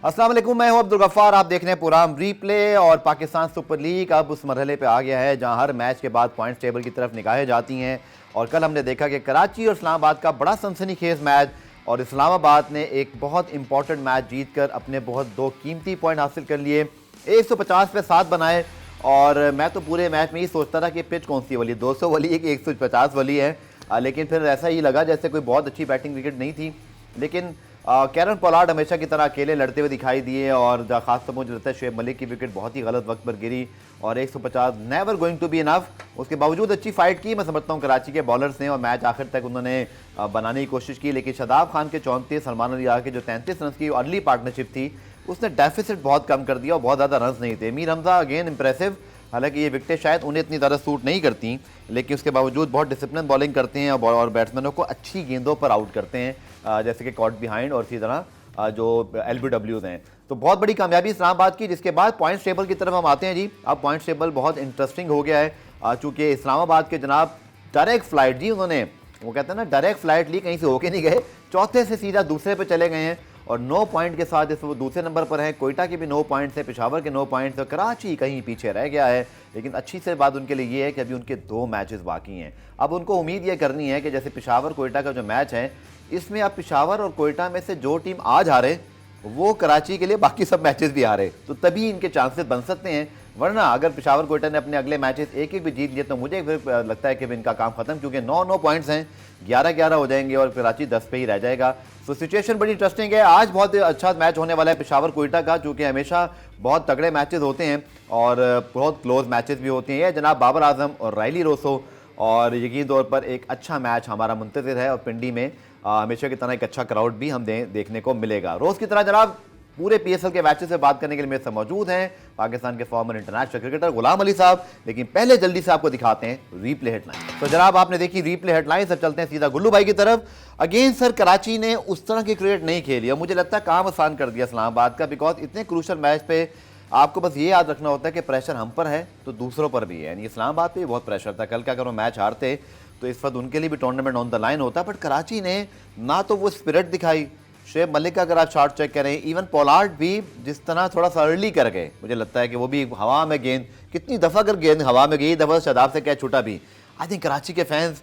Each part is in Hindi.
अस्सलाम वालेकुम, मैं हूं अब्दुल गफ्फार। आप देख रहे हैं प्रोग्राम रीप्ले। और पाकिस्तान सुपर लीग अब उस मरहले पे आ गया है जहां हर मैच के बाद पॉइंट्स टेबल की तरफ निगाहें जाती हैं। और कल हमने देखा कि कराची और इस्लामाबाद का बड़ा सनसनीखेज मैच, और इस्लामाबाद ने एक बहुत इंपॉर्टेंट मैच जीतकर अपने बहुत दो कीमती पॉइंट हासिल कर लिए, 150 पे 7 बनाए। और मैं तो पूरे मैच में ही सोचता था कि पिच कौन सी वाली, 200 वाली है कि 150 वाली है। लेकिन फिर ऐसा ही लगा जैसे कोई बहुत अच्छी बैटिंग विकेट नहीं थी। लेकिन कैरन पोलार्ड हमेशा की तरह अकेले लड़ते हुए दिखाई दिए, और खासतौर पर मुझे लगता है शुएब मलिक की विकेट बहुत ही गलत वक्त पर गिरी और 150 never going to be enough. उसके बावजूद अच्छी फाइट की मैं समझता हूँ कराची के बॉलर्स ने, और मैच आखिर तक उन्होंने बनाने की कोशिश की। लेकिन शादाब खान के 34, सलमान अली के जो 33 रन की अर्ली पार्टनरशिप थी, उसने डेफिसिट बहुत कम कर दिया और बहुत ज़्यादा रन नहीं थे। मीर हमजा अगेन इंप्रेसिव, हालांकि ये विकेटें शायद उन्हें इतनी ज़्यादा सूट नहीं करती, लेकिन उसके बावजूद बहुत डिसिप्लिन बॉलिंग करते हैं और बैट्समैनों को अच्छी गेंदों पर आउट करते हैं, जैसे कि कॉट बिहाइंड और इसी तरह जो LBWs हैं। तो बहुत बड़ी कामयाबी इस्लामाबाद की। जिसके बाद पॉइंट्स टेबल की तरफ हम आते हैं जी। अब पॉइंट्स टेबल बहुत इंटरेस्टिंग हो गया है, चूँकि इस्लामाबाद के जनाब डायरेक्ट फ्लाइट जी, उन्होंने वो कहते हैं ना डायरेक्ट फ्लाइट ली, कहीं से होके नहीं गए, चौथे से सीधा दूसरे पे चले गए हैं और 9 पॉइंट के साथ इस वो दूसरे नंबर पर हैं। कोयटा के भी 9 पॉइंट्स हैं, पेशावर के 9 पॉइंट्स हैं, कराची कहीं पीछे रह गया है। लेकिन अच्छी से बात उनके लिए ये है कि अभी उनके 2 मैचेस बाकी हैं। अब उनको उम्मीद ये करनी है कि जैसे पेशावर कोयटा का जो मैच है, इसमें अब पेशावर और कोयटा में से जो टीम आज हारे वो कराची के लिए बाकी सब मैचेस भी हारे, तो तभी इनके चांसेस बन सकते हैं। वरना अगर पेशावर कोयटा ने अपने अगले मैचेस एक एक भी जीत लिए तो मुझे फिर लगता है कि इनका काम खत्म, क्योंकि 9 पॉइंट्स हैं, 11-11 हो जाएंगे और कराची 10 पे ही रह जाएगा। तो सिचुएशन बड़ी इंटरेस्टिंग है। आज बहुत अच्छा मैच होने वाला है पेशावर कोयटा का, क्योंकि हमेशा बहुत तगड़े मैचेस होते हैं और बहुत क्लोज मैचेस भी होते हैं। जनाब बाबर आजम और रायली रोसो, और यकीन तौर पर एक अच्छा मैच हमारा मुंतज़िर है। और पिंडी में हमेशा की तरह एक अच्छा क्राउड भी हम देखने को मिलेगा। रोज़ की तरह जनाब पूरे PSL के मैचेस से बात करने के लिए मेरे साथ मौजूद हैं पाकिस्तान के farmer international cricketer Ghulam Ali साहब। लेकिन पहले जल्दी से आपको दिखाते हैं रीप्ले हेडलाइन। तो जनाब आपने देखी रीप्ले हेडलाइन, सब चलते हैं सीधा गुल्लू भाई की तरफ। अगेन सर कराची ने उस तरह की क्रिकेट नहीं खेली और मुझे लगता है काम आसान कर दिया इस्लामाबाद का, बिकॉज इतने क्रूशल मैच पे आपको बस ये याद रखना होता है कि प्रेशर हम पर है तो दूसरों पर भी है। यानी इस्लामाबाद पे बहुत प्रेशर था। कल का अगर वो मैच हारते तो इस वक्त उनके लिए भी टूर्नामेंट ऑन द लाइन होता, बट कराची ने ना तो वो स्पिरिट दिखाई। शुएब मलिक का अगर आप शॉट चेक करें, इवन पोलार्ड भी जिस तरह थोड़ा सा अर्ली कर गए, मुझे लगता है कि वो भी हवा में गेंद कितनी दफ़ा अगर गेंद हवा में गई, दफ़ा शादाब से क्या छूटा भी। आई थिंक कराची के फैंस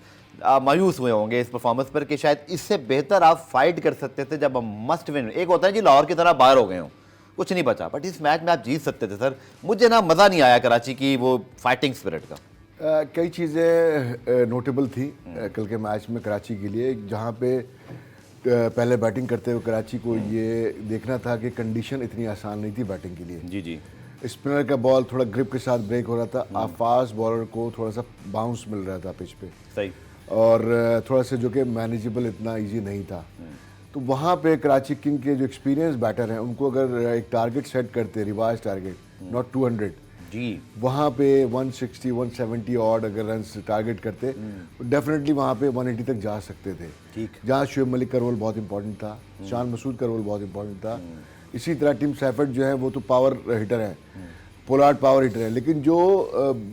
मायूस हुए होंगे इस परफॉर्मेंस पर कि शायद इससे बेहतर आप फाइट कर सकते थे जब हम मस्ट विन। एक होता है जी लाहौर की तरह बाहर हो गए हों, कुछ नहीं बचा, बट इस मैच में आप जीत सकते थे सर। मुझे ना मज़ा नहीं आया कराची की वो फाइटिंग स्पिरिट का। कई चीज़ें नोटेबल थी कल के मैच में कराची के लिए, जहाँ पे पहले बैटिंग करते हुए कराची को ये देखना था कि कंडीशन इतनी आसान नहीं थी बैटिंग के लिए। जी जी, स्पिनर का बॉल थोड़ा ग्रिप के साथ ब्रेक हो रहा था, फास्ट बॉलर को थोड़ा सा बाउंस मिल रहा था पिच पे, सही, और थोड़ा सा जो कि मैनेजेबल इतना इजी नहीं था। तो वहाँ पे कराची किंग के जो एक्सपीरियंस बैटर हैं उनको अगर एक टारगेट सेट करते, रिवाइज टारगेट, नॉट 200 जी, वहाँ पे 160 170 ऑड अगर रन टारगेट करते डेफिनेटली वहाँ पे 180 तक जा सकते थे। ठीक, जहाँ शुएब मलिक का रोल बहुत इंपॉर्टेंट था, शान मसूद का रोल बहुत इंपॉर्टेंट था। इसी तरह टीम सैफर्ड जो है वो तो पावर हिटर है, पोलार्ड पावर हिटर है, लेकिन जो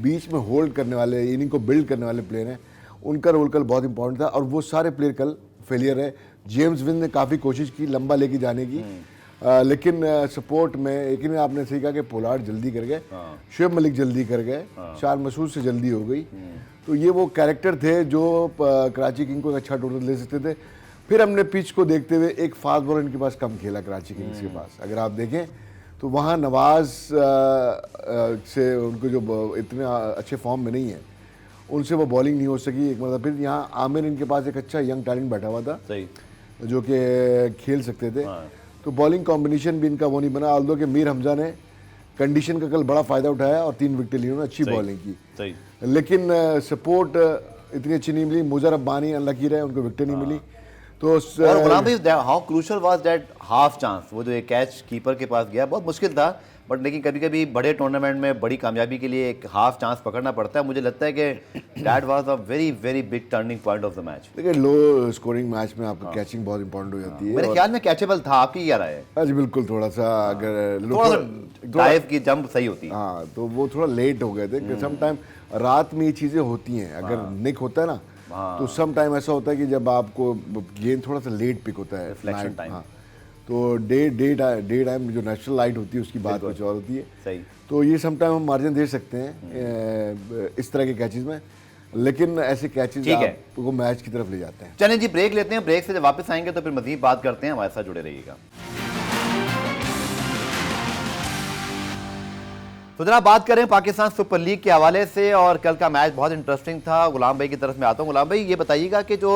बीच में होल्ड करने वाले, इनिंग को बिल्ड करने वाले प्लेयर हैं, उनका रोल कल बहुत इंपॉर्टेंट था और वो सारे प्लेयर कल फेलियर है। जेम्स विन ने काफ़ी कोशिश की लंबा लेके जाने की, लेकिन सपोर्ट में एक ही में आपने सही कहा कि पोलार्ड जल्दी कर गए, शुएब मलिक जल्दी कर गए, शान मसूद से जल्दी हो गई। तो ये वो कैरेक्टर थे जो कराची किंग को एक अच्छा टोटल ले सकते थे। फिर हमने पिच को देखते हुए एक फास्ट बॉलर इनके पास कम खेला कराची किंग्स के पास। अगर आप देखें तो वहाँ नवाज से उनको जो इतने अच्छे फॉर्म में नहीं है, उनसे वो बॉलिंग नहीं हो सकी एक मतलब। फिर यहाँ आमिर इनके पास एक अच्छा यंग टैलेंट बैठा हुआ था सही, जो कि खेल सकते थे, तो बॉलिंग कॉम्बिनेशन भी इनका वो नहीं बना। ऑल्दो कि मीर हमजा ने कंडीशन का कल बड़ा फ़ायदा उठाया और 3 विकेट ली, उन्होंने अच्छी बॉलिंग की, सही। लेकिन सपोर्ट इतनी अच्छी नहीं मिली। मुजर अब्बानी अनलकी रहे, उनको विकेट नहीं मिली। तो और गुलाम भाई how crucial was that half chance, वो जो एक कैच कीपर के पास गया, बहुत मुश्किल था, बट लेकिन कभी कभी बड़े टूर्नामेंट में बड़ी कामयाबी के लिए एक हाफ चांस पकड़ना पड़ता है। मुझे लगता है कि that was a very very big turning point of the match. देखिए लो स्कोरिंग मैच में आपको कैचिंग बहुत इंपॉर्टेंट हो जाती है। मेरे ख्याल में कैचेबल था, आपकी क्या राय है? हाँ जी बिल्कुल, थोड़ा सा अगर थोड़ा डाइव की जंप सही होती, हाँ तो वो थोड़ा लेट हो गए थे। सम टाइम रात में ये चीज़ें होती हैं, अगर निक होता है ना तो सम टाइम ऐसा होता है कि जब आपको गेंद थोड़ा सा लेट पिक होता है, रिफ्लेक्शन टाइम, हाँ, तो डे टाइम जो नेचुरल लाइट होती है उसकी बात कुछ और होती है। सही। तो ये समटाइम हम मार्जिन दे सकते हैं इस तरह के कैचेज में, लेकिन ऐसे कैचेज आपको मैच की तरफ ले जाते हैं। चलें जी, ब्रेक लेते हैं, ब्रेक से जब वापस आएंगे तो फिर मजीद बात करते हैं, हमारे साथ जुड़े रहिएगा। तो जरा बात करें पाकिस्तान सुपर लीग के हवाले से, और कल का मैच बहुत इंटरेस्टिंग था। गुलाम भाई की तरफ में आता हूँ। गुलाम भाई, ये बताइएगा कि जो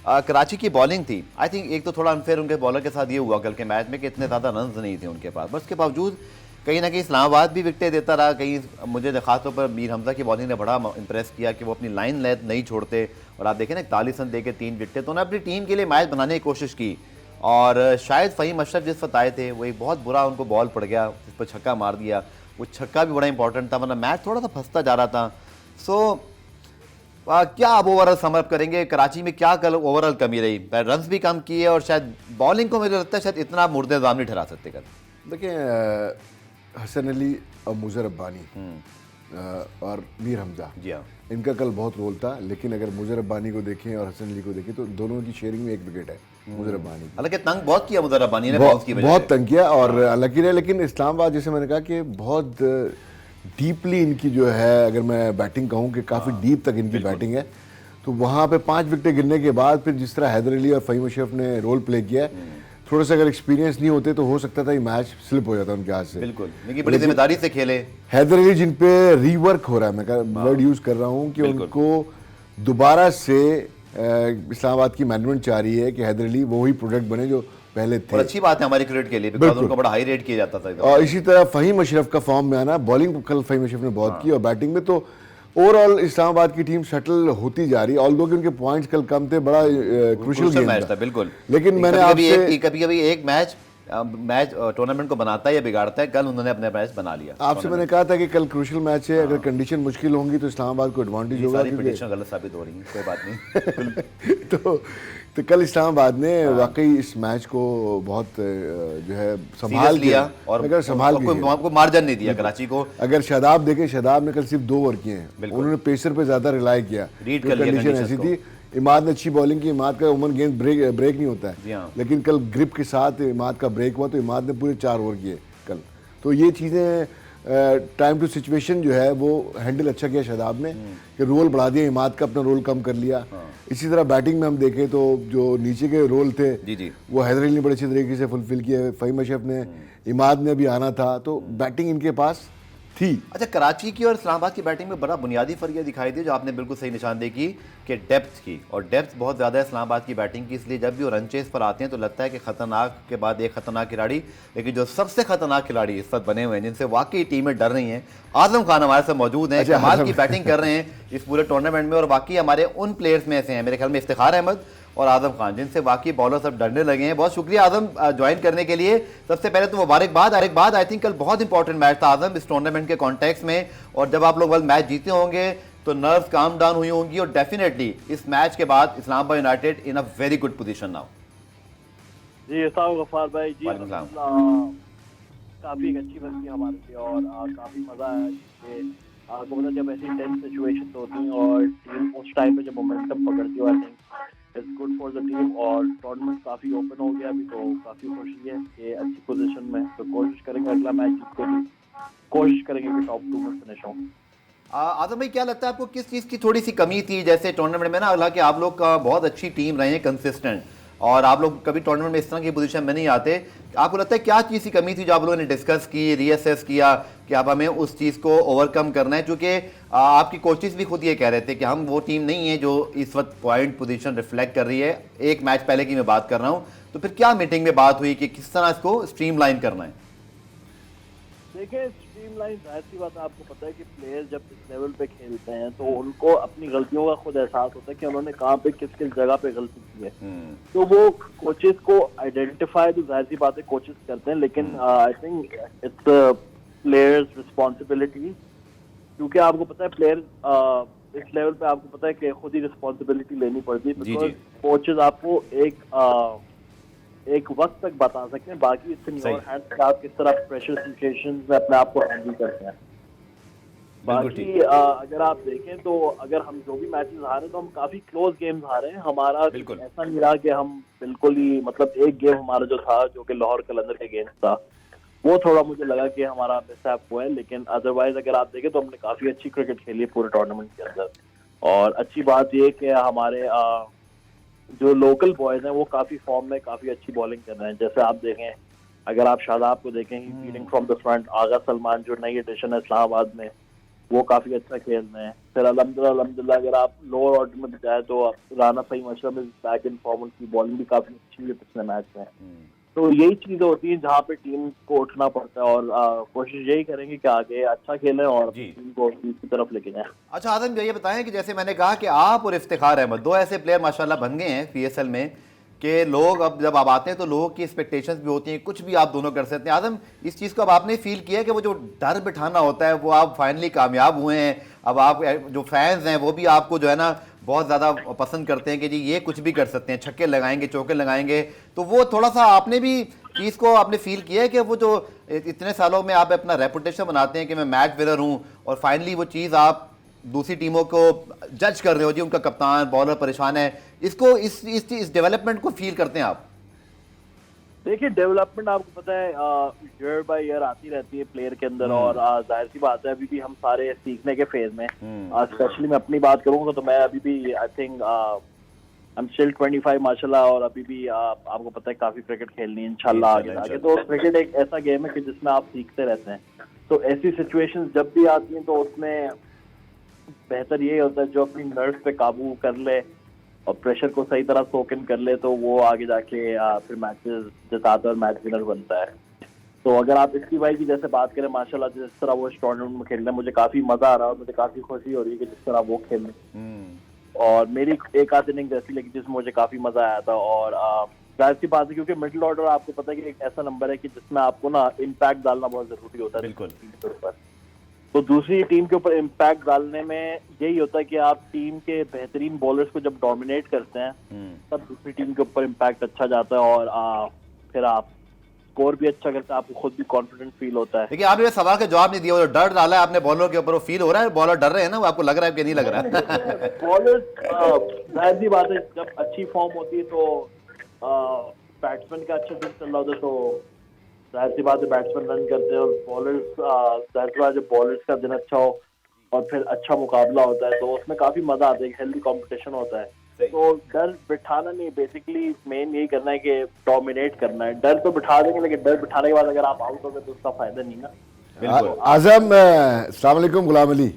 कराची की बॉलिंग थी, आई थिंक एक तो थोड़ा अनफेयर उनके बॉलर के साथ ये हुआ कल के मैच में कि इतने ज़्यादा रन नहीं थे उनके पास, बस उसके बावजूद कहीं ना कहीं इस्लामाबाद भी विकटें देता रहा। कहीं मुझे खासतौर पर मीर हमजा की बॉलिंग ने बड़ा इंप्रेस किया कि वो अपनी लाइन लेंथ नहीं छोड़ते, और आप देखें ना 41 रन दे के 3 विकटें, तो उन्होंने अपनी टीम के लिए मैच बनाने की कोशिश की। और शायद फ़हीम अशरफ जिस वक्त आए थे वो एक बहुत बुरा उनको बॉल पड़ गया, जिस पर छक्का मार दिया, वो छक्का भी बड़ा इंपॉर्टेंट था, वरना मैच थोड़ा सा फंसता जा रहा था। सो क्या आप ओवरऑल समअप करेंगे, कराची में क्या कल ओवरऑल कमी रही? रन्स भी कम किए और शायद बॉलिंग को मुझे लगता है शायद इतना मुर्दे दाम नहीं ठहरा सकते कल। देखिए, हसन अली और मुजर रब्बानी और मीर हमजा, जी हाँ, इनका कल बहुत रोल था। लेकिन अगर मुजर रब्बानी को देखें और हसन अली को देखें तो दोनों की शेयरिंग में 1 विकेट है मुजर रब्बानी। हालांकि तंग बहुत किया मुजर रब्बानी ने, बहुत तंग किया और लकी रहे। लेकिन इस्लामाबाद, जैसे मैंने कहा कि बहुत डीपली इनकी जो है, अगर मैं बैटिंग कहूँ कि काफ़ी डीप तक इनकी बैटिंग है, तो वहाँ पे 5 विकेटें गिरने के बाद फिर जिस तरह हैदर अली और फ़हीम अशरफ ने रोल प्ले किया, थोड़ा सा अगर एक्सपीरियंस नहीं होते तो हो सकता था ये मैच स्लिप हो जाता उनके हाथ से। बिल्कुल, लेकिन बड़ी जिम्मेदारी से खेले। हैदर अली जिन पे रीवर्क हो रहा है, मैं वर्ड यूज़ कर रहा हूँ कि उनको दोबारा से इस्लामाबाद की मैनेजमेंट चाह रही है कि हैदर अली वही प्रोडक्ट बने जो पहले थे। और अच्छी बात है हमारी क्रिकेट के लिए, बिकॉज़ उनको बड़ा हाई रेट किया जाता था। और इसी तरह फ़हीम अशरफ का फॉर्म में आना, बॉलिंग कल फ़हीम अशरफ ने बहुत की, और बैटिंग में तो ओवरऑल इस्लामाबाद की टीम सेटल होती जा रही है। ऑल्दो कि उनके पॉइंट्स कल कम थे, बड़ा क्रूशियल मैच था। बिल्कुल, लेकिन मैंने आपसे कभी एक मैच टूर्नामेंट को बनाता है या बिगाड़ता है, कल उन्होंने अपने मैच बना लिया। आपसे मैंने कहा था कि कल क्रूशियल मैच है, अगर कंडीशन मुश्किल होंगी तो इस्लामाबाद को एडवांटेज होगा। सारी प्रेडिक्शन गलत साबित हो रही है, कोई बात नहीं। तो कल इस्लामाबाद ने वाकई इस मैच को बहुत जो है संभाल लिया, और आपको मार्जिन नहीं दिया कराची को। अगर शादाब देखें, शादाब ने कल सिर्फ 2 ओवर किए हैं, उन्होंने पेसर पे ज्यादा रिलाई किया, कंडीशन ऐसी थी। इमाद ने अच्छी बॉलिंग की, इमाद का उमन गेंद ब्रेक नहीं होता है, लेकिन कल ग्रिप के साथ इमाद का ब्रेक हुआ तो इमाद ने पूरे 4 ओवर किए कल। तो ये चीज़ें टाइम टू सिचुएशन जो है वो हैंडल अच्छा किया शादाब ने, कि रोल बढ़ा दिया, इमाद का अपना रोल कम कर लिया। इसी तरह बैटिंग में हम देखें तो जो नीचे के रोल थे वो हैदर अली ने बड़े अच्छे तरीके से फुलफिल किए, फ़हीम अशरफ ने, इमाद ने भी आना था, तो बैटिंग इनके पास थी। अच्छा, कराची की और इस्लामाबाद की बैटिंग में बड़ा बुनियादी फर्क ये दिखाई दिया, जो आपने बिल्कुल सही निशानदेही की कि डेप्थ की, और डेप्थ बहुत ज़्यादा है इस्लामाबाद की बैटिंग की, इसलिए जब भी वो रन चेस पर आते हैं तो लगता है कि खतरनाक के बाद एक खतरनाक खिलाड़ी, लेकिन जो सबसे खतरनाक खिलाड़ी इस वक्त बने हुए हैं, जिनसे वाकई टीमें डर रही हैं, आजम खान हमारे साथ मौजूद हैं। कमाल की बैटिंग कर रहे हैं इस पूरे टूर्नामेंट में, और वाकई हमारे उन प्लेयर्स में ऐसे हैं, मेरे ख्याल में इफ्तिखार अहमद और आजम खान, जिनसे वाकई बॉलर सब डरने लगे हैं। बहुत शुक्रिया आजम ज्वाइन करने के लिए। सबसे पहले तो मुबारकबाद। आई थिंक कल बहुत इंपॉर्टेंट मैच था आजम इस टूर्नामेंट के कॉन्टेक्स्ट में, और जब आप लोग कल मैच जीते होंगे तो नर्व्स काम डाउन हुई होंगी, और डेफिनेटली इस मैच के बाद Islamabad United in a very good position now. जी अस्सलाम गफ्फार भाई जी, काफ़ी एक अच्छी बन थी हमारे लिए, और काफ़ी मज़ा आया कि आपको पता जब ऐसी टेंस सिचुएशन होती हैं और टीम उस टाइम पे जब मोमेंटम पकड़ती है, I think it's good for the team. और टूर्नामेंट काफ़ी ओपन हो गया अभी, तो काफ़ी खुशी है कि अच्छी पोजीशन में, तो कोशिश करेंगे अगला मैच जीत के भी कोशिश करेंगे कि टॉप 2 में फिनिश हो। आजम भाई, क्या लगता है आपको किस चीज़ की थोड़ी सी कमी थी? जैसे टूर्नामेंट में ना, हालांकि आप लोग का बहुत अच्छी टीम रहे हैं, कंसिस्टेंट, और आप लोग कभी टूर्नामेंट में इस तरह की पोजीशन में नहीं आते, आपको लगता है क्या चीज़ की कमी थी जो आप लोगों ने डिस्कस की, रीअसेस किया कि अब हमें उस चीज़ को ओवरकम करना है? क्योंकि आपकी कोचेस भी खुद ये कह रहे थे कि हम वो टीम नहीं है जो इस वक्त पॉइंट पोजीशन रिफ्लेक्ट कर रही है, एक मैच पहले की मैं बात कर रहा हूँ। तो फिर क्या मीटिंग में बात हुई कि किस तरह इसको स्ट्रीमलाइन करना है? देखिए, स्ट्रीमलाइन जाहिर सी बात है, आपको पता है कि प्लेयर्स जब इस लेवल पे खेलते हैं तो उनको अपनी गलतियों का खुद एहसास होता है कि उन्होंने कहाँ पे किस किस जगह पे गलती की है। तो वो कोचेस को आइडेंटिफाई, तो जाहिर सी बात है कोचेस करते हैं, लेकिन I think it's players responsibility, क्योंकि आपको पता है प्लेयर इस लेवल पे आपको पता है कि खुद ही रिस्पॉन्सिबिलिटी लेनी पड़ती है, बिकॉज कोचेस आपको एक वक्त तक बता सकते हैं, बाकी इससे आप किस तरह प्रेशर सिचुएशंस में अपने आप को हैंडल करते हैं। बाकी अगर आप देखें तो अगर हम जो भी मैचेस हारे हैं तो हम काफी क्लोज गेम्स हारे हैं। हमारा ऐसा नहीं रहा कि हम बिल्कुल ही मतलब एक गेम हमारा जो था जो कि लाहौर कलंदर के अगेंस्ट था वो थोड़ा मुझे लगा कि हमारा मिसहैप हुआ है, लेकिन अदरवाइज अगर आप देखें तो हमने काफी अच्छी क्रिकेट खेली है पूरे टूर्नामेंट के अंदर। और अच्छी बात ये कि हमारे जो लोकल बॉयज हैं वो काफी फॉर्म में काफी अच्छी बॉलिंग कर रहे हैं। जैसे आप देखें, अगर आप शादाब को देखें फील्डिंग फ्रॉम द फ्रंट, आगा सलमान जो नई एडिशन है इस्लामाबाद में वो काफी अच्छा खेल रहे हैं। फिर अल्हम्दुलिल्लाह अगर आप लोअर ऑर्डर में जाए तो Rana Faheem Ashraf is back in form, उनकी बॉलिंग भी काफी अच्छी है पिछले मैच में। तो यही चीजें होती हैं जहाँ पे टीम को उठना पड़ता है और कोशिश यही करेंगे कि आगे अच्छा खेलें और टीम को की तरफ लेके जाएं। अच्छा आदम, ये बताएं कि जैसे मैंने कहा कि आप और इफ्तिखार अहमद दो ऐसे प्लेयर माशाल्लाह बन गए हैं पीएसएल में कि लोग अब जब आप आते हैं तो लोगों की एक्सपेक्टेशंस भी होती हैं, कुछ भी आप दोनों कर सकते हैं। आदम, इस चीज़ को अब आपने फील किया है कि वो जो डर बिठाना होता है वो आप फाइनली कामयाब हुए हैं। अब आप जो फैंस हैं वो भी आपको जो है ना बहुत ज़्यादा पसंद करते हैं कि जी ये कुछ भी कर सकते हैं, छक्के लगाएंगे, चौके लगाएंगे। तो वो थोड़ा सा आपने भी चीज़ को आपने फील किया है कि वो जो इतने सालों में आप अपना रेपुटेशन बनाते हैं कि मैं मैच विनर हूँ और फाइनली वो चीज़ आप दूसरी टीमों को जज कर रहे हो, जी उनका कप्तान बॉलर परेशान है, इसको इस डेवलपमेंट को फील करते हैं आप? देखिए डेवलपमेंट आपको पता है ईयर बाय ईयर आती रहती है प्लेयर के अंदर और जाहिर सी बात है अभी भी हम सारे सीखने के फेज में। स्पेशली मैं अपनी बात करूंगा तो मैं अभी भी I think I am still 25 माशाल्लाह और अभी भी आपको पता है काफी क्रिकेट खेलनी है इंशाल्लाह आगे। तो क्रिकेट एक ऐसा गेम है कि जिसमें आप सीखते रहते हैं। तो ऐसी सिचुएशंस जब भी आती हैं तो उसमें बेहतर ये होता है जो अपनी नर्व्स पे काबू कर ले और प्रेशर को सही तरह सोक इन कर ले तो वो आगे जाके फिर मैचेस जिताता है और मैच विनर बनता है। तो अगर आप इसकी भाई की जैसे बात करें माशाल्लाह जिस तरह वो इस टूर्नामेंट में खेल रहे हैं मुझे काफी मजा आ रहा है और मुझे काफी खुशी हो रही है कि जिस तरह वो खेल रहे हैं। और मेरी एक आध इनिंग ऐसी लगी जिसमें मुझे काफी मजा आया था। और जाहिर सी बात है क्योंकि मिडिल ऑर्डर आपको पता है कि एक ऐसा नंबर है कि जिसमें आपको ना इम्पैक्ट डालना बहुत जरूरी होता है बिल्कुल। तो दूसरी टीम के ऊपर इम्पैक्ट डालने में यही होता है कि आप टीम के बेहतरीन बॉलर्स को जब डोमिनेट करते हैं तब दूसरी टीम के ऊपर इम्पैक्ट अच्छा जाता है और फिर आप स्कोर भी अच्छा करते हैं, आपको खुद भी कॉन्फिडेंट फील होता है। देखिए आपने सवाल का जवाब नहीं दिया, वो डर डाला है आपने बॉलर के ऊपर, वो फील हो रहा है बॉलर डर रहे हैं ना, वो आपको लग रहा है कि नहीं लग रहा है? बॉलर्स जाहिर सी बात है जब अच्छी फॉर्म होती है तो बैट्समैन का अच्छा दिन चल रहा होता है तो जाहिर सी बात है बैट्समैन रन करते हैं और बॉलर्स जाहिर सी बात है बॉलर्स का दिन अच्छा हो और फिर अच्छा मुकाबला होता है तो उसमें काफी मजा आता है, हेल्दी कंपटीशन होता है। तो डर बिठाना नहीं, बेसिकली मेन यही करना है कि डोमिनेट करना है। डर तो बिठा देंगे लेकिन डर बिठाने के बाद अगर आप आउट हो गए तो उसका फायदा नहीं ना। आजम, अस्सलाम वालेकुम, गुलाम अली।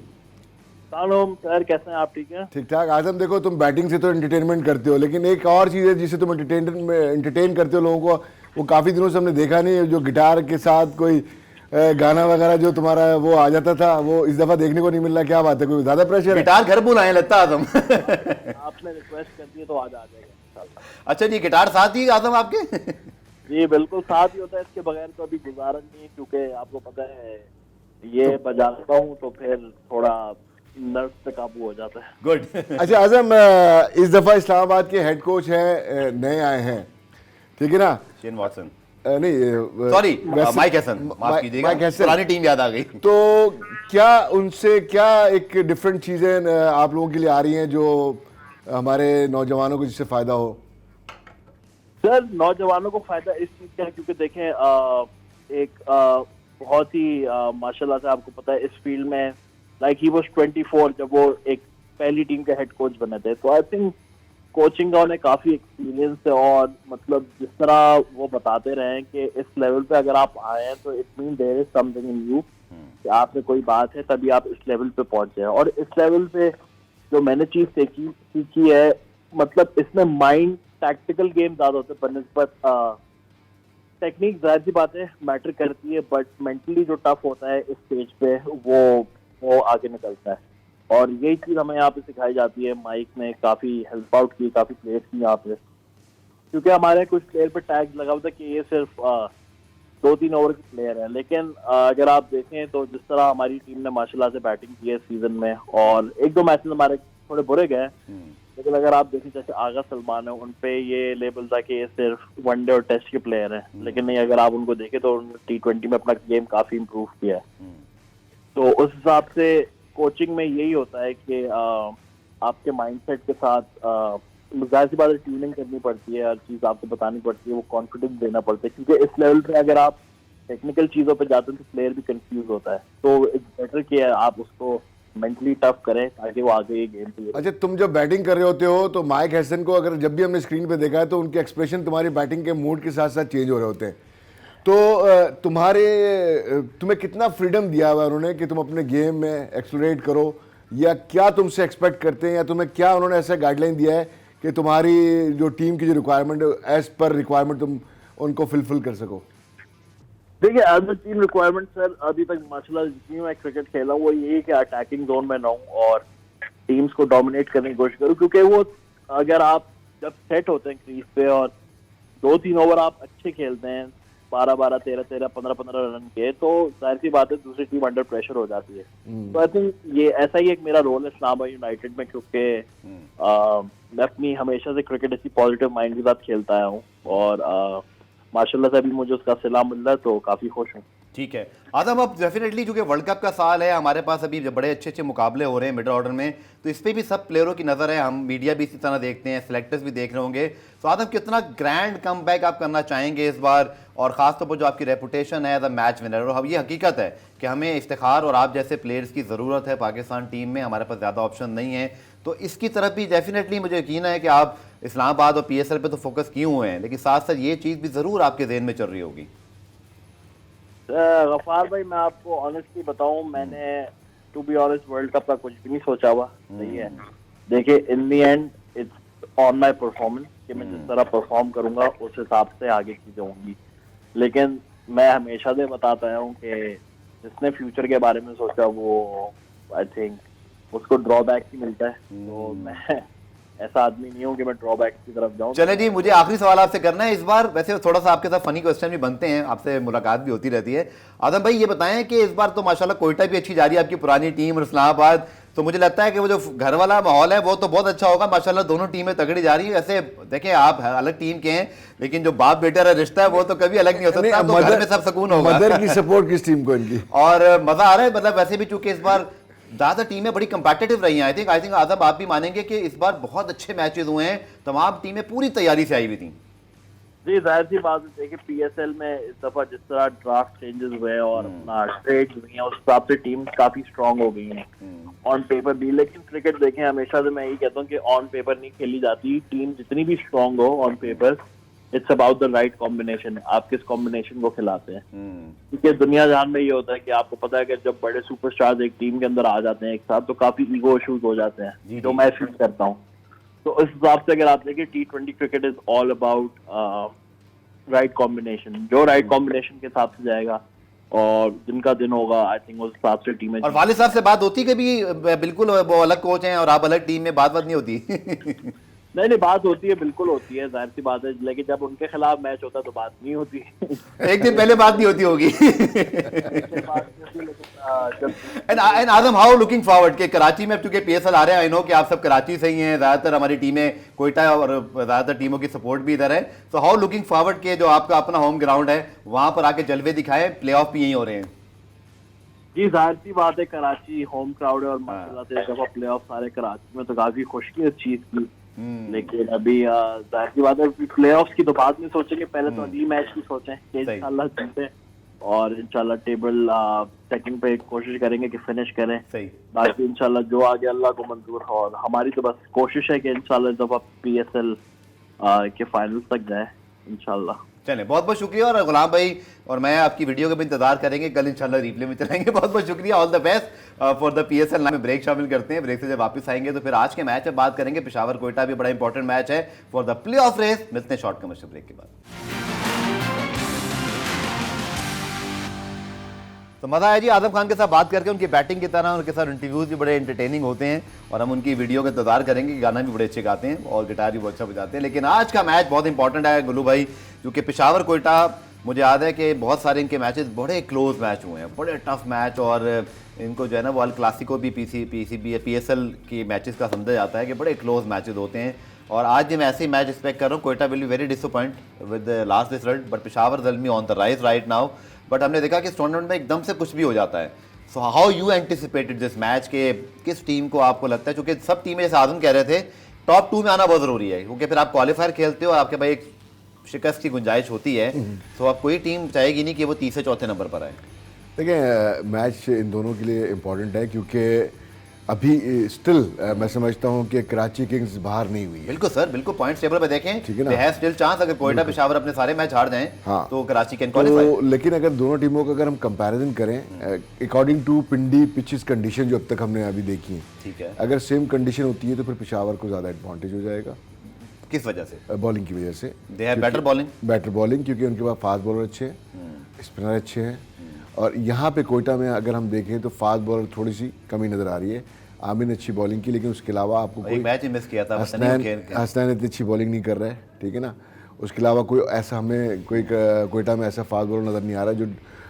सर कैसे हैं आप? ठीक है, ठीक ठाक। आजम देखो तुम बैटिंग से तो एंटरटेनमेंट करते हो लेकिन एक और चीज़ है जिससे तुम एंटरटेन करते हो लोगों को, वो काफ़ी दिनों से हमने देखा नहीं है। जो गिटार के साथ कोई गाना वगैरह जो तुम्हारा वो आ जाता था वो इस दफ़ा देखने को नहीं मिल रहा, क्या बात है? कोई ज़्यादा प्रेशर है? गिटार घर बुलाए लगता आजम। आपने रिक्वेस्ट कर दी तो आज आ जाएगा। अच्छा जी, गिटार साथ ही आजम आपके? जी बिल्कुल साथ ही होता है, इसके बगैर तो अभी गुजारा नहीं है क्योंकि आपको पता है ये बजाता हूँ तो फिर थोड़ा नर्व पे काबू हो जाता है। गुड। अच्छा आजम, इस दफ़ा इस्लामाबाद के हेड कोच हैं, नए आए हैं, ठीक है ना? शेन वॉटसन नहीं सॉरी माइक हैसन, माफ कीजिएगा, पुरानी टीम याद आ गई। तो क्या उनसे क्या एक डिफरेंट चीज़ें आप लोगों के लिए आ रही हैं जो हमारे नौजवानों को जिससे फ़ायदा हो? सर नौजवानों को फायदा इस चीज़ का है क्योंकि देखें एक बहुत ही माशाल्लाह से आपको पता है इस फील्ड में लाइक ही वाज 24 जब वो एक पहली टीम के हेड कोच बने थे। तो आई थिंक कोचिंग का उन्हें काफी एक्सपीरियंस है और मतलब जिस तरह वो बताते रहे हैं कि इस लेवल पे अगर आप आए हैं तो it mean there is something in you, कि आप में कोई बात है तभी आप इस लेवल पे पहुंचे हैं। और इस लेवल पे जो मैंने चीज सीखी है मतलब इसमें माइंड टैक्टिकल गेम ज्यादा होते हैं बनिस्बत टेक्निक, जाहिर सी बात है मैटर करती है बट मेंटली जो टफ होता है इस स्टेज पे वो आगे निकलता है। और यही चीज हमें यहाँ पे सिखाई जाती है। माइक ने काफी हेल्प आउट की, काफी प्लेयर्स की यहाँ पे, क्योंकि हमारे कुछ प्लेयर पे टैग लगा हुआ था कि ये सिर्फ 2-3 ओवर के प्लेयर है, लेकिन अगर आप देखें तो जिस तरह हमारी टीम ने माशाल्लाह से बैटिंग की है सीजन में और 1-2 मैच हमारे थोड़े बुरे गए, लेकिन अगर आप देखें जैसे आगा सलमान है उन पे ये लेबल था कि ये सिर्फ वनडे और टेस्ट के प्लेयर हैं, लेकिन नहीं अगर आप उनको देखें तो T20 में अपना गेम काफी इम्प्रूव किया है। तो उस हिसाब से कोचिंग में यही होता है कि आपके माइंडसेट के साथ जाहिर सी बात है ट्यूनिंग करनी पड़ती है, हर चीज़ आपको बतानी पड़ती है, वो कॉन्फिडेंस देना पड़ता है, क्योंकि इस लेवल पे अगर आप टेक्निकल चीज़ों पे जाते हैं तो प्लेयर भी कंफ्यूज होता है। तो इट्स बेटर कि आप उसको मेंटली टफ करें ताकि वो आगे ये गेम पे। अच्छा, तुम जब बैटिंग कर रहे होते हो तो माइक हैसन को अगर जब भी हमने स्क्रीन पे देखा है तो उनके एक्सप्रेशन तुम्हारी बैटिंग के मूड के साथ साथ चेंज हो रहे होते हैं, तो तुम्हें कितना फ्रीडम दिया हुआ है उन्होंने कि तुम अपने गेम में एक्सप्लोरेट करो, या क्या तुमसे एक्सपेक्ट करते हैं, या तुम्हें क्या उन्होंने ऐसा गाइडलाइन दिया है कि तुम्हारी जो टीम की जो रिक्वायरमेंट एज पर रिक्वायरमेंट तुम उनको फुलफिल कर सको? देखिए, as a team requirement sir, अभी तक माशाल्लाह जितनी मैं क्रिकेट खेला हूँ वो यही है कि अटैकिंग जोन में रहूँ और टीम्स को डोमिनेट करने की कोशिश करूँ, क्योंकि वो अगर आप जब सेट होते हैं क्रीज पे और 2-3 ओवर आप अच्छे खेलते हैं 12-12, 13-13, 15-15 रन के, तो जाहिर सी बात है दूसरी टीम अंडर प्रेशर हो जाती है। तो आई थिंक ये ऐसा ही एक मेरा रोल है इस्लामाबाद यूनाइटेड में, क्योंकि मैं अपनी हमेशा से क्रिकेट ऐसी पॉजिटिव माइंड के साथ खेलता आया हूँ और माशाल्लाह से अभी मुझे उसका सिला मिल रहा है तो काफ़ी खुश हूँ। ठीक है आदम, अब डेफिनेटली चूंकि वर्ल्ड कप का साल है, हमारे पास अभी बड़े अच्छे अच्छे मुकाबले हो रहे हैं मिडिल ऑर्डर में, तो इस पर भी सब प्लेयरों की नज़र है, हम मीडिया भी इसी तरह देखते हैं, सेलेक्टर्स भी देख रहे होंगे। तो आदम, कितना ग्रैंड कमबैक आप करना चाहेंगे इस बार, और ख़ासतौर पर जो आपकी रेपुटेशन है एज अ मैच विनर, और अब ये हकीकत है कि हमें इफ्तिखार और आप जैसे प्लेयर्स की ज़रूरत है पाकिस्तान टीम में, हमारे पास ज़्यादा ऑप्शन नहीं है, तो इसकी तरफ भी डेफिनेटली मुझे यकीन है कि आप इस्लामाबाद और PSL पे तो फोकस किए हुए हैं, लेकिन साथ साथ ये चीज़ भी ज़रूर आपके जहन में चल रही होगी। गफार भाई, मैं आपको ऑनेस्टली बताऊं, मैंने to be honest world cup का कुछ भी नहीं सोचा हुआ, सही है। देखिए, in the end it's on my performance कि मैं जिस तरह परफॉर्म करूंगा उस हिसाब से आगे चीजें होंगी। लेकिन मैं हमेशा से बताता आया हूँ कि जिसने फ्यूचर के बारे में सोचा वो आई थिंक उसको ड्रॉबैक ही मिलता है, तो मैं ऐसा आदमी नहीं हूँ कि मैं ड्रॉबैक की तरफ जाऊँ। चले जी, मुझे आखिरी सवाल आपसे करना है इस बार, वैसे थोड़ा सा आपके साथ फनी क्वेश्चन भी बनते हैं, आपसे मुलाकात भी होती रहती है। आदम भाई, ये बताएं कि इस बार तो माशाल्लाह कोयटा भी अच्छी जा रही है आपकी पुरानी टीम और इस्लामाबाद, तो मुझे लगता है कि वो जो घर वाला माहौल है वो तो बहुत अच्छा होगा, माशाल्लाह दोनों टीमें तगड़ी जा रही है। वैसे देखें, आप अलग टीम के हैं, लेकिन जो बाप बेटा का रिश्ता है वो तो कभी अलग नहीं हो सकता, तो घर में सब सुकून होगा। मदर की सपोर्ट किस टीम को इनकी, और मजा आ रहा है, मतलब वैसे भी चूंकि इस बार ज़्यादा टीमें बड़ी कंपेटिटिव रही हैं। आई थिंक आदम, आप भी मानेंगे कि इस बार बहुत अच्छे मैचेस हुए हैं, तमाम टीमें पूरी तैयारी से आई हुई थी। जी, जाहिर सी बात है, देखिए PSL में इस दफा जिस तरह ड्राफ्ट चेंजेस हुए हैं और अपना ट्रेड हुई हैं, उस हिसाब से टीम काफी स्ट्रांग हो गई हैं ऑन पेपर भी। लेकिन क्रिकेट देखें, हमेशा से मैं यही कहता हूँ कि ऑन पेपर नहीं खेली जाती, टीम जितनी भी स्ट्रांग हो on paper, it's about the right combination, आप किस कॉम्बिनेशन को खिलाते हैं। क्योंकि दुनिया जहान में ये होता है कि आपको पता है कि जब बड़े सुपरस्टार्स एक टीम के अंदर आ जाते हैं एक साथ, तो काफी ईगो इश्यूज हो जाते हैं, जो मैं फील करता हूँ। तो इस हिसाब से अगर आप देखें, T20 cricket is all about right combination, जो राइट कॉम्बिनेशन के हिसाब से जाएगा और जिनका दिन होगा, आई थिंक उस हिसाब से टीमें। और वालिद साहब से बात होती है कभी, बिल्कुल वो अलग कोच हैं और आप अलग टीम में, बात नहीं होती? नहीं, बात होती है, बिल्कुल होती है, जाहिर सी बात है, लेकिन जब उनके खिलाफ मैच होता है तो बात नहीं होती। एक दिन पहले बात नहीं होती होगी। And Adam, how looking forward के कराची में, चूंकि PSL आ रहे हैं, आई नो कि आप सब कराची से ही हैं, ज़्यादातर हमारी टीमें कोयटा और ज़्यादातर टीमों की सपोर्ट भी इधर है, तो हाउ लुकिंग फॉरवर्ड के जो आपका अपना होम ग्राउंड है वहाँ पर आके जलवे दिखाएं, प्ले ऑफ भी यहीं हो रहे हैं। जी, जाहिर सी बात है, कराची होम क्राउड है और माशाल्लाह से इस दफा प्ले ऑफ सारे कराची में, तो काफी खुशी की चीज की। लेकिन अभी जाहिर सी बात है, प्ले ऑफ की तो बाद में सोचेंगे, पहले तो अगली मैच की सोचें कि इंशाल्लाह जीते और इंशाल्लाह टेबल सेकंड पे कोशिश करेंगे कि फिनिश करें। सही, बाकी इंशाल्लाह जो आगे अल्लाह को मंजूर हो, और हमारी तो बस कोशिश है कि इंशाल्लाह इस दफा PSL के फाइनल तक जाए इंशाल्लाह। चलें, बहुत बहुत शुक्रिया। और गुलाम भाई और मैं आपकी वीडियो का भी इंतजार करेंगे, कल इंशाल्लाह रिप्ले में चलाएंगे। बहुत बहुत शुक्रिया, all the best for the PSL। में ब्रेक शामिल करते हैं, ब्रेक से जब वापस आएंगे तो फिर आज के मैच में बात करेंगे। पेशावर कोयटा भी बड़ा इंपॉर्टेंट मैच है for the playoff race. मिलते हैं शॉर्ट कमर्शियल ब्रेक के बाद। तो मज़ा आया जी आदम खान के साथ बात करके, उनकी बैटिंग की तरह उनके साथ इंटरव्यूज़ भी बड़े एंटरटेनिंग होते हैं और हम उनकी वीडियो का इंतजार करेंगे। गाना भी बड़े अच्छे गाते हैं और गिटार भी बहुत अच्छा बजाते हैं। लेकिन आज का मैच बहुत इंपॉर्टेंट है गुल्लू भाई, क्योंकि पेशावर कोयटा, मुझे याद है कि बहुत सारे इनके मैचेस बड़े क्लोज मैच हुए हैं, बड़े टफ मैच, और इनको जो है ना वो अल क्लासिको भी PSL की मैचेस का समझा जाता है कि बड़े क्लोज मैचेस होते हैं। और आज मैं ऐसे ही मैच एक्सपेक्ट कर रहा हूँ। Quetta will be very disappoint with last result, but Peshawar will be on the rise right now. But हमने देखा कि इस टूर्नामेंट में एकदम से कुछ भी हो जाता है, so how you anticipated this match के किस टीम को आपको लगता है, क्योंकि सब टीमें जैसे आजम कह रहे थे टॉप 2 में आना बहुत जरूरी है, क्योंकि फिर आप क्वालिफायर खेलते हो और आपके भाई एक शिकस्त की गुंजाइश होती है, तो अब कोई टीम चाहेगी नहीं कि वो तीसरे चौथे नंबर पर आए। देखिए मैच इन दोनों के लिए इम्पोर्टेंट है क्योंकि अभी स्टिल मैं समझता हूँ कि कराची किंग्स बाहर नहीं हुई है। बिल्कुल सर, बिल्कुल पॉइंट्स टेबल पे देखें, ठीक है ना? दे हैव स्टिल चांस, अगर कोयटा पेशावर अपने सारे मैच हार जाएं हाँ। तो कराची कैन क्वालिफाई। तो लेकिन अगर दोनों टीमों का अगर हम कंपैरिजन करें according to Pindi pitches condition जो अब तक हमने अभी देखी है, ठीक है, अगर सेम कंडीशन होती है तो फिर पेशावर को ज़्यादा एडवांटेज हो जाएगा। किस वजह से? बॉलिंग की वजह से। They have better bowling, better bowling क्योंकि उनके पास फास्ट बॉलर अच्छे हैं, स्पिनर अच्छे हैं, और यहाँ पे कोयटा में अगर हम देखें तो फास्ट बॉलर थोड़ी सी कमी नज़र आ रही है। आमिर ने अच्छी बॉलिंग की, लेकिन उसके अलावा आपको कोई मैच ही मिस किया था, हसनैन इतनी अच्छी बॉलिंग नहीं कर रहा है, ठीक है ना। उसके अलावा कोई ऐसा हमें कोई कोयटा में ऐसा फास्ट बॉलर नज़र नहीं आ रहा जो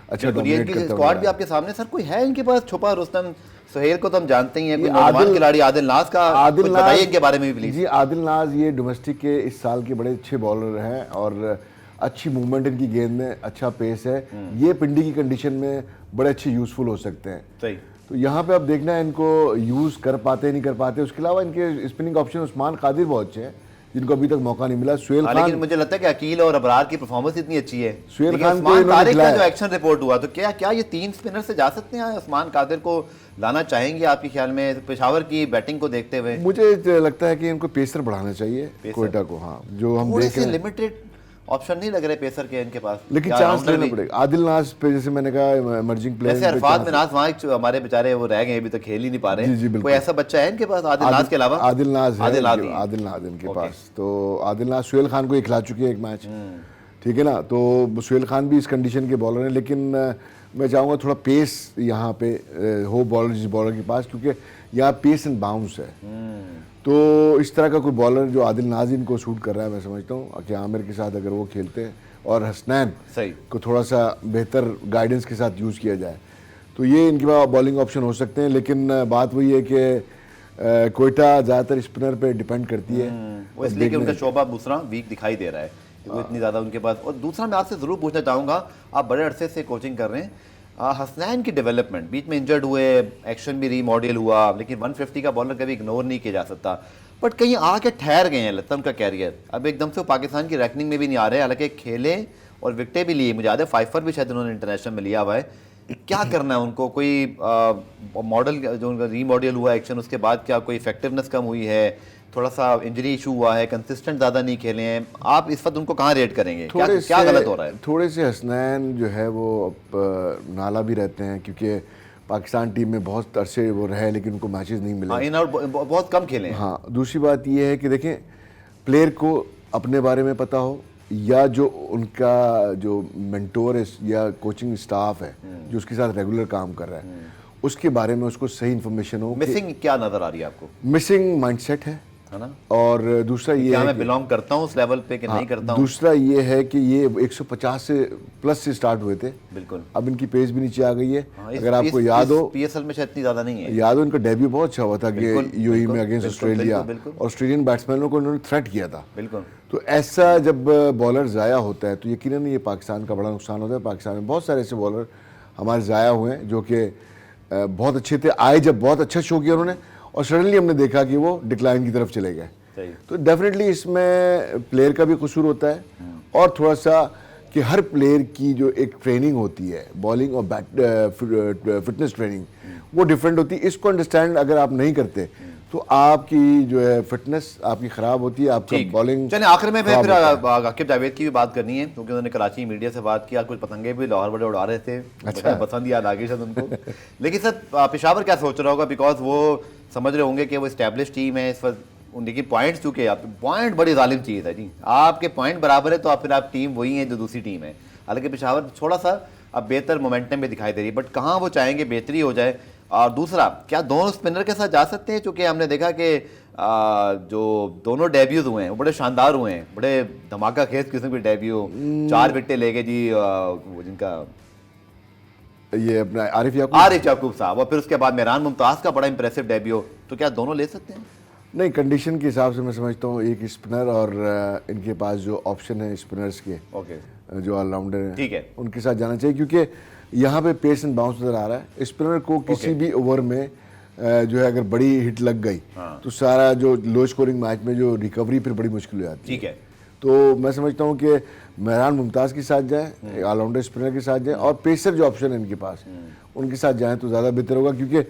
अच्छा डोमिनेट करता है। स्क्वाड भी आपके सामने सर, कोई है इनके पास छुपा? रुस्तम सुहेल को तो हम जानते ही हैं, कोई नौजवान खिलाड़ी आदिल नाज का कुछ बताइए इनके बारे में भी प्लीज। जी आदिल नाज ये डोमेस्टिक के इस साल के बड़े अच्छे बॉलर हैं और अच्छी मूवमेंट इनकी गेंद में, अच्छा पेस है, ये पिंडी की कंडीशन में बड़े अच्छे यूजफुल हो सकते हैं। सही। तो यहाँ पे अब देखना है इनको यूज़ कर पाते नहीं कर पाते। उसके अलावा इनके स्पिनिंग ऑप्शन उस्मान कादिर बहुत अच्छे हैं जिनको अभी तक मौका नहीं मिला। सुहेल खान, लेकिन मुझे लगता है कि अकील और अबरार की परफॉर्मेंस इतनी अच्छी है। सुहेल खान को उस्मान कादिर का खिलाया जो एक्शन रिपोर्ट हुआ, तो क्या ये 3 स्पिनर से जा सकते हैं? उस्मान कादिर को लाना चाहेंगे आपके ख्याल में पेशावर की बैटिंग को देखते हुए? मुझे लगता है कि इनको पेसर बढ़ाना चाहिए कोयटा को। हाँ, जो हम देख रहे हैं लिमिटेड ऑप्शन नहीं लग रहे पेसर के इनके पास, लेकिन चांस लेना पड़ेगा। आदिल नाज पे जैसे मैंने कहा इमर्जिंग प्लेयर, जैसे अरफात मिनाज वहाँ हमारे बेचारे वो रह गए, अभी तक खेल ही नहीं पा रहे। जी, कोई ऐसा बच्चा है इनके पास आदिल नाज के अलावा? आदिल नाज इनके पास। तो आदिल नाज सुहेल खान को ही खिला चुके हैं एक मैच, ठीक है ना। तो सुहेल खान भी इस कंडीशन के बॉलर हैं, लेकिन मैं चाहूँगा थोड़ा पेस यहाँ पे हो बॉलर जिस बॉलर के पास, क्योंकि यहाँ पेस एंड बाउंस है। तो इस तरह का कोई बॉलर जो आदिल नाज इनको शूट कर रहा है, मैं समझता हूँ कि आमिर के साथ अगर वो खेलते हैं और हसनैन को थोड़ा सा बेहतर गाइडेंस के साथ यूज़ किया जाए तो ये इनके पास बॉलिंग ऑप्शन हो सकते हैं। लेकिन बात वही है कि कोयटा ज़्यादातर स्पिनर पे डिपेंड करती है, वो इसलिए कि उनका शोभा दूसरा वीक दिखाई दे रहा है, वो इतनी ज़्यादा उनके पास। और दूसरा मैं आपसे ज़रूर पूछना चाहूँगा, आप बड़े अरसे से कोचिंग कर रहे हैं, हसनैन की डेवलपमेंट, बीच में इंजर्ड हुए, एक्शन भी रीमॉडल हुआ, लेकिन 150 का बॉलर कभी इग्नोर नहीं किया जा सकता, बट कहीं आके ठहर गए हैं लगता है उनका कैरियर। अब एकदम से वो पाकिस्तान की रैंकिंग में भी नहीं आ रहे, हालांकि खेले और विकेटें भी लिए, मुझे याद है 5 भी शायद उन्होंने इंटरनेशनल में लिया हुआ है। क्या करना है उनको? कोई मॉडल जो उनका रीमॉडल हुआ एक्शन, उसके बाद क्या कोई इफेक्टिवनेस कम हुई है, थोड़ा सा इंजरी इशू हुआ है, कंसिस्टेंट ज़्यादा नहीं खेले हैं, आप इस वक्त उनको कहाँ रेट करेंगे? क्या गलत हो रहा है? थोड़े से हसनैन जो है वो नाला भी रहते हैं, क्योंकि पाकिस्तान टीम में बहुत अरसे वो रहे लेकिन उनको मैचेस नहीं मिले। इन और बहुत कम खेले हैं। हाँ, दूसरी बात ये है कि देखें प्लेयर को अपने बारे में पता हो, या जो उनका जो मेंटोर है या कोचिंग स्टाफ है जो उसके साथ रेगुलर काम कर रहा है, उसके बारे में उसको सही इन्फॉर्मेशन हो। मिसिंग क्या नज़र आ रही है आपको? मिसिंग माइंडसेट है ना, और दूसरा ये क्या है मैं बिलोंग करता हूँ उस लेवल पे कि नहीं करता हूँ। दूसरा ये है कि ये 150 से प्लस से स्टार्ट हुए थे, बिल्कुल, अब इनकी पेस भी नीचे आ गई है। अगर आपको याद हो, पीएसएल में शायद इतनी ज़्यादा नहीं है, याद हो इनका डेब्यू बहुत अच्छा हुआ था कि यूएई में अगेंस्ट ऑस्ट्रेलिया, ऑस्ट्रेलियन बैट्समैनों को उन्होंने थ्रेट किया था। बिल्कुल। तो ऐसा जब बॉलर ज़ाया होता है तो यकीनन ये पाकिस्तान का बड़ा नुकसान होता है। पाकिस्तान में बहुत सारे ऐसे बॉलर हमारे ज़ाया हुए हैं जो कि बहुत अच्छे थे, आए जब बहुत अच्छा शो किया उन्होंने, और सडनली हमने देखा कि वो डिक्लाइन की तरफ चले गए। तो डेफिनेटली इसमें प्लेयर का भी कसूर होता है, और थोड़ा सा कि हर प्लेयर की जो एक ट्रेनिंग होती है, बॉलिंग और फिटनेस ट्रेनिंग, वो डिफरेंट होती है। इसको अंडरस्टैंड अगर आप नहीं करते तो आपकी जो है फिटनेस आपकी ख़राब होती है, आपका बॉलिंग। चलिए आखिर में फिर आकिब जावेद की भी बात करनी है, क्योंकि उन्होंने कराची मीडिया से बात की, कुछ पतंगे भी लाहौर बड़े उड़ा रहे थे, अच्छा पसंद याद आ गई शायद उनको। लेकिन सर पेशावर क्या सोच रहा होगा, बिकॉज वो समझ रहे होंगे कि वो इस्टेब्लिश टीम है इस वक्त, उनकी पॉइंट्स चूँकि आप पॉइंट बड़ी जालिम चीज़ है जी, आपके पॉइंट बराबर है तो आप फिर आप टीम वही है जो दूसरी टीम है। हालांकि पेशावर थोड़ा सा अब बेहतर मोमेंटम में दिखाई दे रही है, बट कहाँ वो चाहेंगे बेहतरी हो जाए। और दूसरा, क्या दोनों स्पिनर के साथ जा सकते हैं? चूँकि हमने देखा कि जो दोनों डेब्यूज हुए हैं वो बड़े शानदार हुए हैं, बड़े धमाका खेज किस्म के डेब्यू, 4 विकेटें ले गए जी, वो जिनका ये अपना आरिफ याकूब साहब, और फिर उसके बाद मेहरान मुमताज़ का बड़ा इंप्रेसिव डेब्यू, तो क्या दोनों ले सकते हैं? नहीं, कंडीशन के हिसाब से मैं समझता हूँ एक स्पिनर और इनके पास जो ऑप्शन है स्पिनर्स के, ओके, जो ऑलराउंडर हैं, ठीक है, उनके साथ जाना चाहिए, क्योंकि यहाँ पे पेस एंड बाउंस नजर आ रहा है। स्पिनर को किसी भी ओवर में जो है अगर बड़ी हिट लग गई तो सारा जो लो स्कोरिंग मैच में जो रिकवरी फिर बड़ी मुश्किल हो जाती है। ठीक है, तो मैं समझता हूँ कि मेहरान मुमताज़ के साथ जाएं, ऑलराउंडर स्पिनर के साथ जाएं, और पेसर जो ऑप्शन है इनके पास उनके साथ जाएं तो ज़्यादा बेहतर होगा, क्योंकि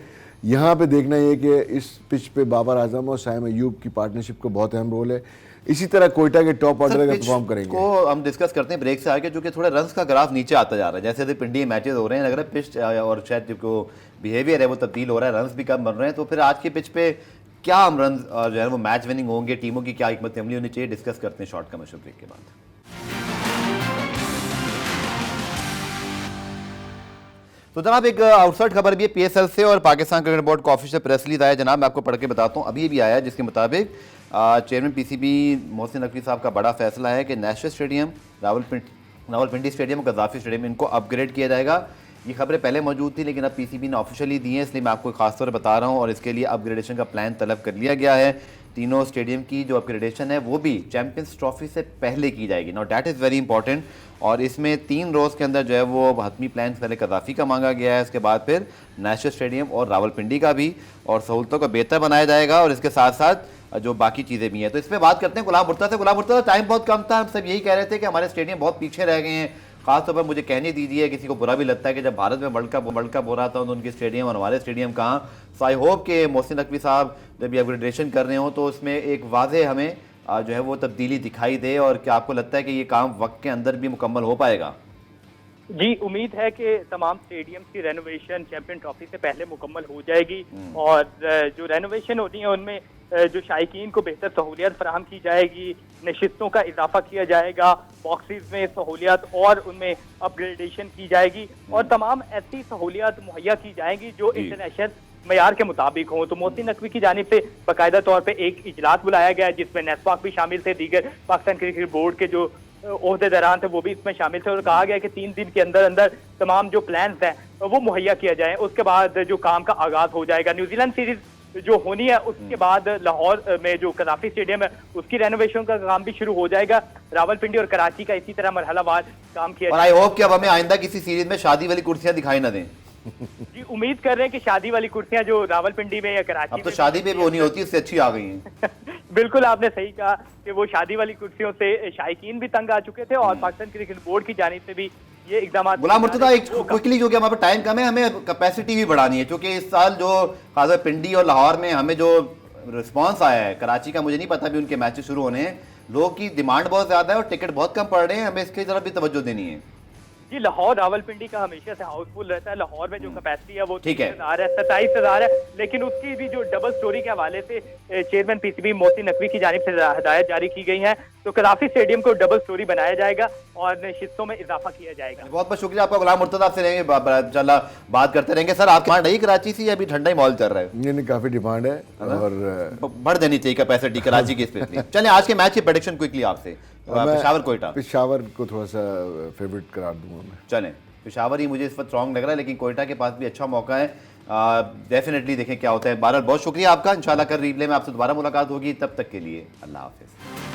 यहाँ पे देखना ये कि इस पिच पे बाबर आजम और साइम अयूब की पार्टनरशिप का बहुत अहम रोल है। इसी तरह कोयटा के टॉप ऑर्डर अगर परफॉर्म करेंगे को हम डिस्कस करते हैं ब्रेक से आगे, जो कि थोड़ा रन्स का ग्राफ नीचे आता जा रहा है, जैसे जैसे पिंडी मैचेस हो रहे हैं, लग रहा है पिच और शायद जो बिहेवियर है वो तब्दील हो रहा है, रन्स भी कम बन रहे हैं। तो फिर आज की पिच पे क्या हम रन जो है वो मैच विनिंग होंगे, टीमों की क्या हिकमत अमली होनी चाहिए, डिस्कस करते हैं शॉर्ट कमर्शियल ब्रेक के बाद। तो जनाब एक आउटसाइड खबर भी है पीएसएल से और पाकिस्तान क्रिकेट बोर्ड का ऑफिशियल प्रेस रिलीज आया जनाब, मैं आपको पढ़ के बताता हूँ, अभी भी आया है, जिसके मुताबिक चेयरमैन पीसीबी मोहसिन नकवी साहब का बड़ा फैसला है कि नेशनल स्टेडियम, रावलपिंडी स्टेडियम और गद्दाफी स्टेडियम इनको अपग्रेड किया जाएगा। ये खबरें पहले मौजूद थी लेकिन अब पीसीबी ने ऑफिशियली दी है, इसलिए मैं आपको खास तौर पर बता रहा हूँ, और इसके लिए अपग्रेडेशन का प्लान तलब कर लिया गया है। तीनों स्टेडियम की जो अपग्रेडेशन है वो भी चैंपियंस ट्रॉफी से पहले की जाएगी। Now that is very important, और इसमें 3 रोज़ के अंदर जो है वो हतमी प्लान पहले गद्दाफी का मांगा गया है, इसके बाद फिर नेशनल स्टेडियम और रावलपिंडी का भी, और सहूलतों को बेहतर बनाया जाएगा, और इसके साथ साथ जो बाकी चीज़ें भी हैं। तो इस पर बात करते हैं गुलाम मुर्तज़ा से। गुलाम मुर्तज़ा, टाइम बहुत कम था, हम सब यही कह रहे थे कि हमारे स्टेडियम बहुत पीछे रह गए हैं। खासतौर पर मुझे कहने दीजिए, किसी को बुरा भी लगता है कि जब भारत में वर्ल्ड कप हो रहा था तो उनके स्टेडियम और हमारे स्टेडियम कहाँ। सो आई होप कि मोहसिन नकवी साहब जब ये अपग्रेडेशन कर रहे हो तो उसमें एक वाज़े हमें जो है वो तब्दीली दिखाई दे, और क्या आपको लगता है कि ये काम वक्त के अंदर भी मुकम्मल हो पाएगा? जी, उम्मीद है कि तमाम स्टेडियम की रेनोवेशन चैंपियन ट्रॉफी से पहले मुकम्मल हो जाएगी, और जो रेनोवेशन होती है उनमें जो शायकीन को बेहतर सहूलियत फराहम की जाएगी, नशिस्तों का इजाफा किया जाएगा, बॉक्सेस में सहूलियत और उनमें अपग्रेडेशन की जाएगी, और तमाम ऐसी सहूलियत मुहैया की जाएंगी जो इंटरनेशनल मयार के मुताबिक हो। तो मोहसिन नकवी की जानिब से बाकायदा तौर पे एक इजलास बुलाया गया जिसमें नेस्पाक भी शामिल थे, दीगर पाकिस्तान क्रिकेट बोर्ड के जो ओहदेदारान थे वो भी इसमें शामिल थे, और कहा गया कि 3 दिन के अंदर अंदर तमाम जो प्लान्स हैं वो मुहैया किया जाए, उसके बाद जो काम का आगाज हो जाएगा। न्यूजीलैंड सीरीज जो होनी है उसके बाद लाहौर में जो गद्दाफी स्टेडियम है उसकी रेनोवेशन का काम भी शुरू हो जाएगा। रावलपिंडी और कराची का इसी तरह मरहलावार काम किया और आई होप कि अब हमें आइंदा किसी सीरीज में शादी वाली कुर्सियां दिखाई ना दें। जी, उम्मीद कर रहे हैं कि शादी वाली कुर्सियां जो रावलपिंडी में या कराची अब तो शादी पे भी होनी होती है, उससे अच्छी आ गई हैं। बिल्कुल, आपने सही कहा कि वो शादी वाली कुर्सियों से शायकीन भी तंग आ चुके थे, और पाकिस्तान क्रिकेट बोर्ड की जानिब से भी ये इकदाम। गुलाम मुर्तज़ा, एक क्विकली, जो कि हमारे टाइम कम है, हमें कैपेसिटी भी बढ़ानी है, क्योंकि इस साल जो खासकर पिंडी और लाहौर में हमें जो रिस्पांस आया है, कराची का मुझे नहीं पता भी उनके मैचेस शुरू होने हैं, लोगों की डिमांड बहुत ज्यादा है और टिकट बहुत कम पड़ रहे हैं, हमें इसकी तरफ भी तवज्जो देनी है। जी, लाहौर रावलपिंडी का हमेशा से हाउसफुल रहता है। लाहौर में जो कैपेसिटी है वो ठीक है, 27,000 है, लेकिन उसकी भी जो डबल स्टोरी के हवाले से चेयरमैन पीसीबी मोहसिन नकवी की जानिब से हदायत जारी की गई है, तो गद्दाफी स्टेडियम को डबल स्टोरी बनाया जाएगा और नशिस्तों में इजाफा किया जाएगा। बहुत बहुत शुक्रिया आपका गुलाम मुर्तज़ा, आपसे रहेंगे इंशाल्लाह बात करते रहेंगे। सर, आपकी डिमांड है कराची से, अभी ठंडा ही माहौल चल रहा है? नहीं, काफी डिमांड है और बढ़ देनी चाहिए कैपेसिटी कराची की स्पेशली। चलें आज के मैच की प्रेडिक्शन क्विकली आपसे, पेशावर कोयटा। पेशावर को थोड़ा सा फेवरेट करार दूंगा मैं। चलें, पेशावर ही मुझे इस वक्त स्ट्रॉन्ग लग रहा है, लेकिन कोयटा के पास भी अच्छा मौका है, डेफिनेटली देखें क्या होता है। बहरहाल बहुत शुक्रिया आपका, इंशाल्लाह कल रिप्ले में आपसे दोबारा मुलाकात होगी, तब तक के लिए अल्लाह हाफिज़।